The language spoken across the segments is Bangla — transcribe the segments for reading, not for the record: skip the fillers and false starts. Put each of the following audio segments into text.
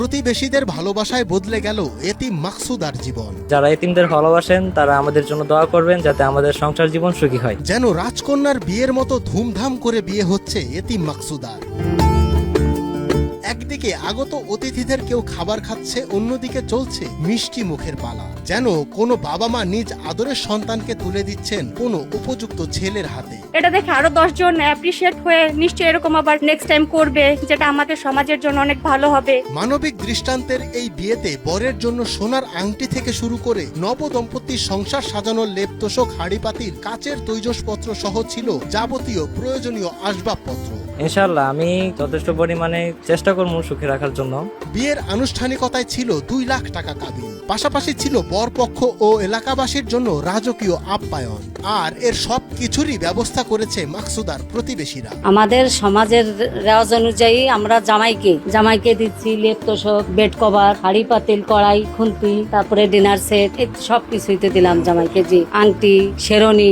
প্রতিবেশীদের ভালোবাসায় বদলে গেল এতিম মাকসুদার জীবন। যারা এতিমদের ভালোবাসেন তারা আমাদের জন্য দোয়া করবেন যাতে আমাদের সংসার জীবন সুখী হয়। যেন রাজকন্যার বিয়ের মতো ধুমধাম করে বিয়ে হচ্ছে এতিম মাকসুদার। একদিকে আগত অতিথিদের কেউ খাবার খাচ্ছে, অন্যদিকে চলছে মিষ্টি মুখের পালা। যেন কোনো বাবা মা নিজ আদরের সন্তানকে তুলে দিচ্ছেন কোনো উপযুক্ত ছেলের হাতে। এটা দেখে আরো 10 জন অ্যাপ্রিশিয়েট হয়ে নিশ্চয়ই এরকম আবার নেক্সট টাইম করবে, যেটা আমাদের সমাজের জন্য অনেক ভালো হবে। মানবিক দৃষ্টান্তের এই বিয়েতে বরের জন্য সোনার আংটি থেকে শুরু করে নবদম্পতির সংসার সাজানোর লেপ তোশক, হাঁড়ি পাতিল, কাচের তৈজসপত্র সহ ছিল যাবতীয় প্রয়োজনীয় আসবাবপত্র। ইনশাআল্লাহ আমি যথেষ্ট পরিমাণে চেষ্টা করব সুখী রাখার জন্য। বিয়ের আনুষ্ঠানিকতায় ছিল 2 লাখ টাকা কাবিন, পাশাপাশি ছিল বরপক্ষ ও এলাকাবাসীর জন্য রাজকীয় আপ্যায়ন। আর এর সব কিছুরই ব্যবস্থা করেছে মাকসুদার প্রতিবেশীরা। আমাদের সমাজের রেওয়াজ অনুযায়ী আমরা জামাইকে দিচ্ছি লেপ তোশক, বেড কভার, হাড়ি পাতিল, কড়াই, খুন্তি, তারপরে ডিনার সেট, সব কিছুই তো দিলাম জামাইকে। জি, আংটি, শেরনি,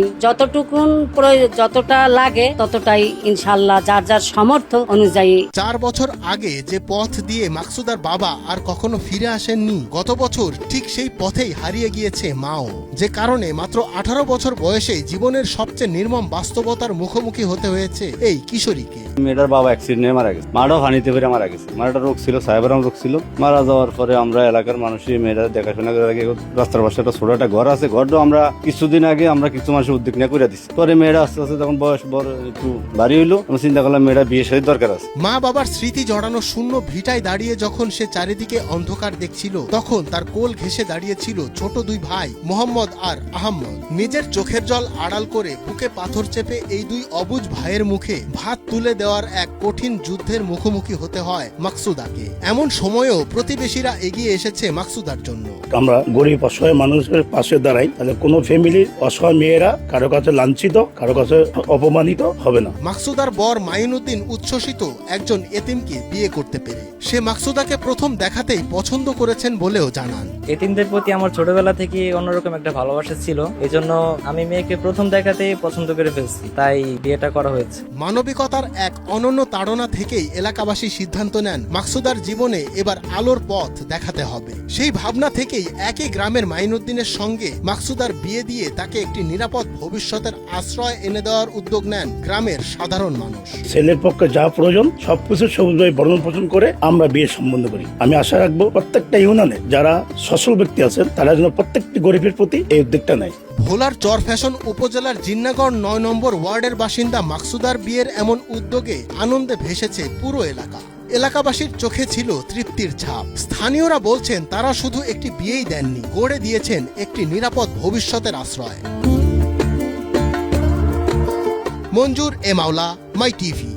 যতটা লাগে ততটাই ইনশাল্লাহ যার যার সামর্থ্য অনুযায়ী। 4 বছর আগে যে পথ দিয়ে মাকসুদার বাবা আর কখনো ফিরে আসেননি, গত বছর ঠিক সেই পথেই হারিয়ে গিয়েছে মাও। যে কারণে মাত্র 18 বছর বয়সে জীবনের সবচেয়ে নির্মম বাস্তবতার মুখোমুখি হতে হয়েছে এই কিশোরীকে। মেয়েটার বাবা অ্যাক্সিডেন্টে মারা গেছে, মাটাও ফানিতে ফিরে মারা গেছে। মাটার রোগ ছিল, সাইবারাম রোগ ছিল। মারা যাওয়ার পরে আমরা এলাকার মানুষই মেয়েটা দেখাশোনা করে রাখি। রাস্তার পাশে একটা ছোট একটা ঘর আছে, ঘরটা আমরা কিছুদিন আগে কিছু মাসে উদ্যোগ নিয়ে করে দিচ্ছি। পরে মেয়েটা আস্তে আস্তে তখন বয়স বড় একটু বাড়ি হইলো, আমরা চিন্তা করলাম মেয়েটা বিয়ে সাথে দরকার আছে। মা বাবার স্মৃতি জড়ানো শূন্য ভিটায় দাঁড়িয়ে যখন সে চারিদিকে অন্ধকার দেখছিল, তখন তার কোল ঘেঁষে দাঁড়িয়েছিল ছোট 2 ভাই মোহাম্মদ আর আহম্মদ। নিজের চোখের জল আড়াল করে বুকে পাথর চেপে এই 2 অবুঝ ভাইয়ের মুখে ভাত তুলে দেওয়ার এক কঠিন যুদ্ধের মুখোমুখি হতে হয় মাকসুদাকে। এমন সময়েও প্রতিবেশীরা এগিয়ে এসেছে মাকসুদার জন্য। আমরা গরিব অসহায় মানুষের পাশে দাঁড়াই, তাহলে কোনো ফ্যামিলির অসহায় মেয়েরা কারো কাছে লাঞ্ছিত, কারো কাছে অপমানিত হবে না। মাকসুদার বর মাইনুদ্দিন উচ্ছ্বসিত একজন এতিমকে বিয়ে করতে পেরে। সে মাকসুদাকে প্রথম দেখাতেই পছন্দ করেছেন বলেও জানান। এতিমদের প্রতি আমার ছোটবেলা থেকে অন্যরকম একটা ভালোবাসা ছিল, এজন্য আমি মেয়েকে প্রথম দেখাতেই পছন্দ করে ফেলছি, তাই বিয়েটা করা হয়েছে। মানবিকতার এক অনন্য তাড়না থেকেই এলাকাবাসী সিদ্ধান্ত নেন মাকসুদার জীবনে এবার আলোর পথ দেখাতে হবে। সেই ভাবনা থেকেই একই গ্রামের মাইনুদ্দিনের সঙ্গে মাকসুদার বিয়ে দিয়ে তাকে একটি নিরাপদ ভবিষ্যতের আশ্রয় এনে দেওয়ার উদ্যোগ নেন গ্রামের সাধারণ মানুষ। ছেলের পক্ষে যা প্রয়োজন সবকিছু সবুজভাবে ভরণ পোষণ করে আমরা বিয়ে সম্বন্ধ করি। আমি আশা রাখবো প্রত্যেকটা ইউনিয়নে যারা সচ্ছল ব্যক্তি আছেন তারা যেন প্রত্যেকটি গরিবের প্রতি এই উদ্যোগটা নেয়। ভোলার চরফ্যাশন উপজেলার জিন্নাগড় 9 নম্বর ওয়ার্ডের বাসিন্দা মাকসুদার বিয়ের এমন উদ্যোগে আনন্দে ভেসেছে পুরো এলাকা। এলাকাবাসীর চোখে ছিল তৃপ্তির ছাপ। স্থানীয়রা বলছেন তারা শুধু একটি বিয়েই দেননি, গড়ে দিয়েছেন একটি নিরাপদ ভবিষ্যতের আশ্রয়। মঞ্জুর এ মাওলা, মাই টিভি।